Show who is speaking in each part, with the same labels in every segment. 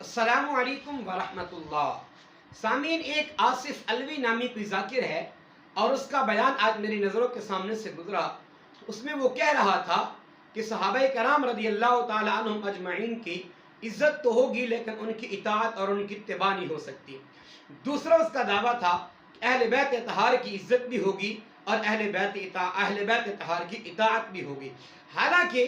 Speaker 1: अस्सलामु अलैकुम वरहमतुल्लाह। सामीन, एक आसिफ अलवी नामी कोई जाकिर है और उसका बयान आज मेरी नज़रों के सामने से गुजरा। उसमें वो कह रहा था कि सहाबाए कराम रज़ी अल्लाह ताला अन्हुम अजमईन की इज़्ज़त तो होगी लेकिन उनकी इताअत और उनकी इत्तिबा नहीं हो सकती। दूसरा उसका दावा था कि अहले बैत तहार की इज़्ज़त भी होगी और अहले बैत तहार की इताअत भी होगी। हालांकि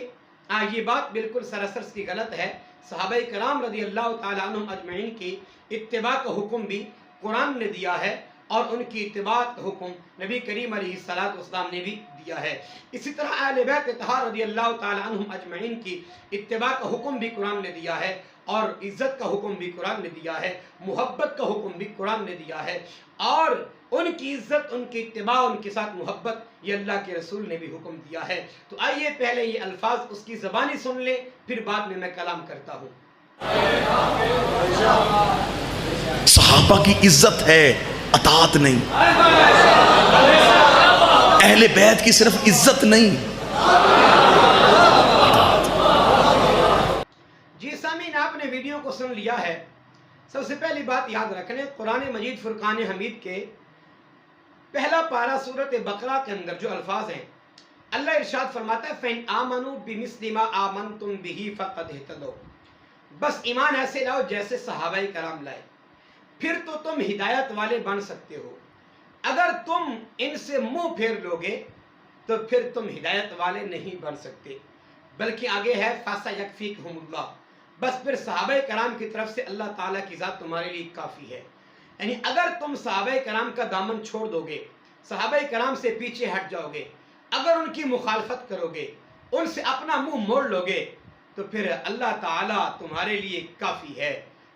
Speaker 1: ये बात बिल्कुल सरासर सी गलत है। सहाबाए कराम रज़ी अल्लाह ताला अन्हुम अजमईन की इत्तिबा का हुक्म भी कुरान ने दिया है और उनकी इत्तिबा का हुक्म नबी करीम अलैहिस्सलातु वस्सलाम ने भी दिया है। इसी तरह अहले बैत तहार रज़ी अल्लाह ताला अन्हुम अजमईन की इत्तिबा का हुक्म भी कुरान ने दिया है और इज़्ज़त का हुक्म भी कुरान ने दिया है, मोहब्बत का हुक्म भी कुरान ने दिया है और उनकी इज़्ज़त, उनकी इत्तिबा, उनके साथ मोहब्बत ये अल्लाह के रसूल ने भी हुक्म दिया है। तो आइए पहले ये अल्फाज उसकी ज़बानी सुन ले, फिर बाद में मैं कलाम करता हूँ।
Speaker 2: सहाबा की इज्जत है, अतात नहीं। अहले बैत की सिर्फ इज्जत नहीं।
Speaker 1: जी सामीन, आपने वीडियो को सुन लिया है। सबसे पहली बात याद रखने, कुरान मजीद फुरकान हमीद के पहला पारा सूरत बकरा के अंदर जो अल्फाज हैं, अल्लाह इरशाद फरमाता है फ़इन आमनू बिमिस्लि मा आमनतुम बिही फ़क़द इहतदौ। बस ईमान ऐसे लाओ जैसे सहाबाए कराम लाए, फिर तो तुम हिदायत वाले बन सकते हो। अगर तुम इनसे मुंह फेर लोगे तो फिर तुम हिदायत वाले नहीं बन सकते। बल्कि आगे है फ़सयकफ़ीकुमुल्लाह, बस फिर सहाबाए कराम की तरफ से अल्लाह ताला की ज़ात तुम्हारे लिए काफ़ी है। यानी अगर तुम सहाबाए कराम का दामन छोड़ दोगे, सहाबाए कराम से पीछे हट जाओगे, अगर उनकी मुखालफत करोगे, उनसे अपना मुंह मोड़ लोगे, तो फिर अल्लाह ताला तुम्हारे लिए काफ़ी है।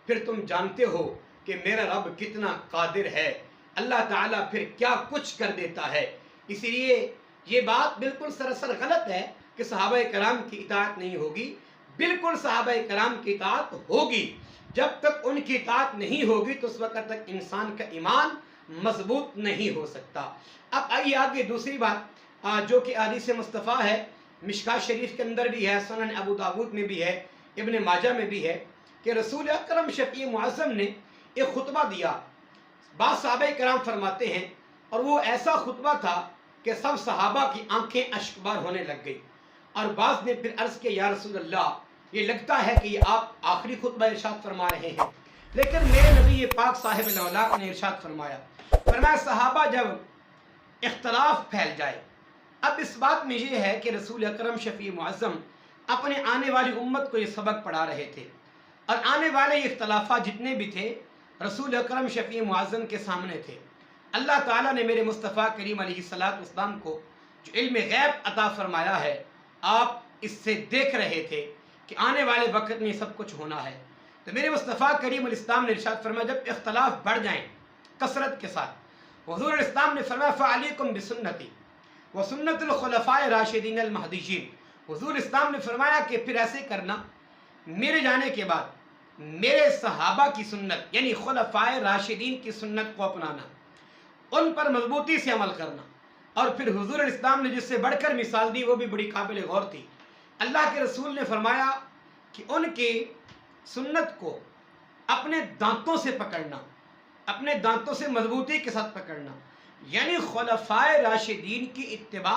Speaker 1: फिर तुम जानते हो कि मेरा रब कितना कादिर है, अल्लाह ताला फिर क्या कुछ कर देता है। इसीलिए ये बात बिल्कुल सरासर गलत है कि सहाबाए कराम की इताअत नहीं होगी। बिल्कुल सहाबाए कराम की इताअत होगी। जब तक उनकी इताअत नहीं होगी तो उस वक्त तक इंसान का ईमान मजबूत नहीं हो सकता। अब आइए आगे दूसरी बात, जो कि हदीस मुस्तफ़ा है, मिशकात शरीफ के अंदर भी है, सुनन अबू दाऊद में भी है, इब्न माजा में भी है कि रसूल अकरम शफ़ी मुअज़्ज़म ने एक खुतबा दिया। बाद सहाबाए कराम फरमाते हैं और वो ऐसा खुतबा था कि सब सहाबा की आंखें अश्कबार होने लग गई। और बाज़ ने फिर अर्ज़ किया, या रसूल अल्लाह, ये लगता है कि ये आप आखिरी खुतबा इरशाद फरमा रहे हैं। लेकिन मेरे नबी पाक साहिब अलौलाक ने इरशाद फरमाया सहाबा जब इख्तलाफ फैल जाए। अब इस बात में ये है कि रसूल अकरम शफ़ी मुअज़्ज़म अपने आने वाली उम्मत को ये सबक पढ़ा रहे थे और आने वाले इख्तलाफात जितने भी थे रसूल अकरम शफ़ी मुअज़्ज़म के सामने थे। अल्लाह ताला ने मेरे मुस्तफ़ा करीम अलैहिस्सलातु वस्सलाम को जो इल्म गैब अता फरमाया है, आप इससे देख रहे थे कि आने वाले वक्त में सब कुछ होना है। तो मेरे मुस्तफ़ा करीम इस्लाम ने इरशाद फरमाया जब इख्तलाफ बढ़ जाएं कसरत के साथ, हुज़ूर इस्लाम ने फरमाया फ़अलैकुम बिसुन्नती व सुन्नतुल खुलफ़ाए राशिदीन अल महदीयीन। हुज़ूर इस्लाम ने फरमाया कि फिर ऐसे करना, मेरे जाने के बाद मेरे सहाबा की सुन्नत यानी खुलफ़ाए राशिदीन की सुन्नत को अपनाना, उन पर मजबूती से अमल करना। और फिर हुज़ूर इस्लाम ने जिससे बढ़कर मिसाल दी वो भी बड़ी काबिल गौर थी। अल्लाह के रसूल ने फरमाया कि उनकी सुन्नत को अपने दांतों से पकड़ना, अपने दांतों से मजबूती के साथ पकड़ना, यानी खुलफ़ाए राशिदीन की इत्तिबा,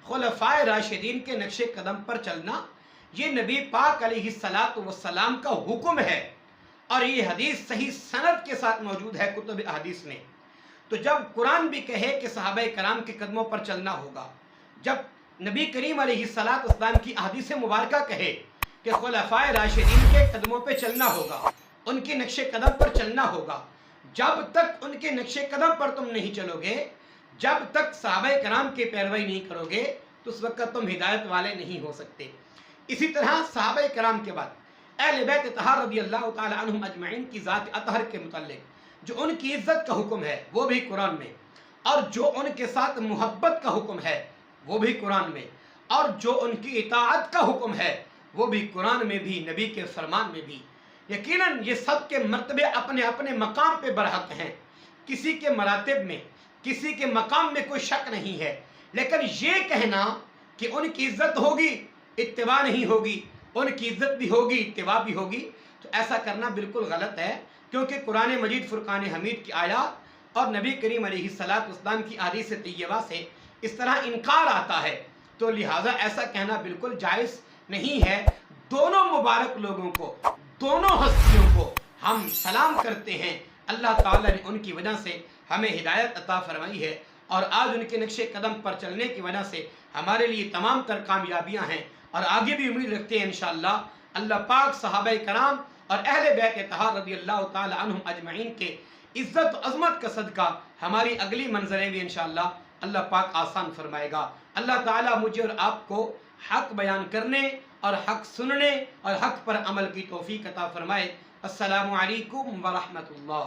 Speaker 1: खुलफ़ाए राशिदीन के नक्शे कदम पर चलना, ये नबी पाक अलैहिस्सलातु वस्सलाम का हुक्म है। और ये हदीस सही सनद के साथ मौजूद है कुतुब हदीस में। तो जब कुरान भी कहे कि सहाबाए कराम के कदमों पर चलना होगा, जब नबी करीम अलैहिस्सलातु वस्सलाम की हदीस मुबारका कहे कि खुलफ़ाए राशिदीन के कदमों पर चलना होगा, उनके नक्शे कदम पर चलना होगा, जब तक उनके नक्शे कदम पर तुम नहीं चलोगे, जब तक सहाबाए कराम की पैरवी नहीं करोगे, तो उस वक्त तुम हिदायत वाले नहीं हो सकते। इसी तरह सहाबाए कराम के बाद अहले बैत तहार रज़ी अल्लाह ताला अन्हुम अजमईन की ज़ात अतहर के मुतल्लिक़ जो उनकी इज़्ज़त का हुक्म है वो भी कुरान में, और जो उनके साथ मोहब्बत का हुक्म है वो भी कुरान में, और जो उनकी इताअत का हुक्म है वो भी कुरान में भी, नबी के फरमान में भी। यकीनन ये सब के मर्तबे अपने अपने मकाम पे बरहक हैं, किसी के मरातिब में, किसी के मकाम में कोई शक नहीं है। लेकिन ये कहना कि उनकी इज़्ज़त होगी इत्तिबा नहीं होगी, उनकी इज़्ज़त भी होगी इत्तिबा भी होगी, تو ایسا کرنا بالکل غلط ہے، کیونکہ قرآن مجید فرقان حمید کی آیات اور نبی کریم علیہ السلام کی احادیث طیبہ سے اس طرح انکار آتا ہے، تو لہٰذا ایسا کہنا بالکل جائز نہیں ہے۔ دونوں مبارک لوگوں کو، دونوں ہستیوں کو ہم سلام کرتے ہیں۔ اللہ تعالیٰ نے ان کی وجہ سے ہمیں ہدایت عطا فرمائی ہے، اور آج ان کے نقش قدم پر چلنے کی وجہ سے ہمارے لیے تمام تر کامیابیاں ہیں، اور آگے بھی امید رکھتے ہیں انشاءاللہ اللہ پاک صحابہ کرام اور اہل بیت اطہار رضی اللہ تعالی عنہم اجمعین کے عزت و عظمت کا صدقہ ہماری اگلی منزلیں بھی انشاءاللہ اللہ پاک آسان فرمائے گا۔ اللہ تعالیٰ مجھے اور آپ کو حق بیان کرنے اور حق سننے اور حق پر عمل کی توفیق عطا فرمائے۔ السلام علیکم ورحمۃ اللہ۔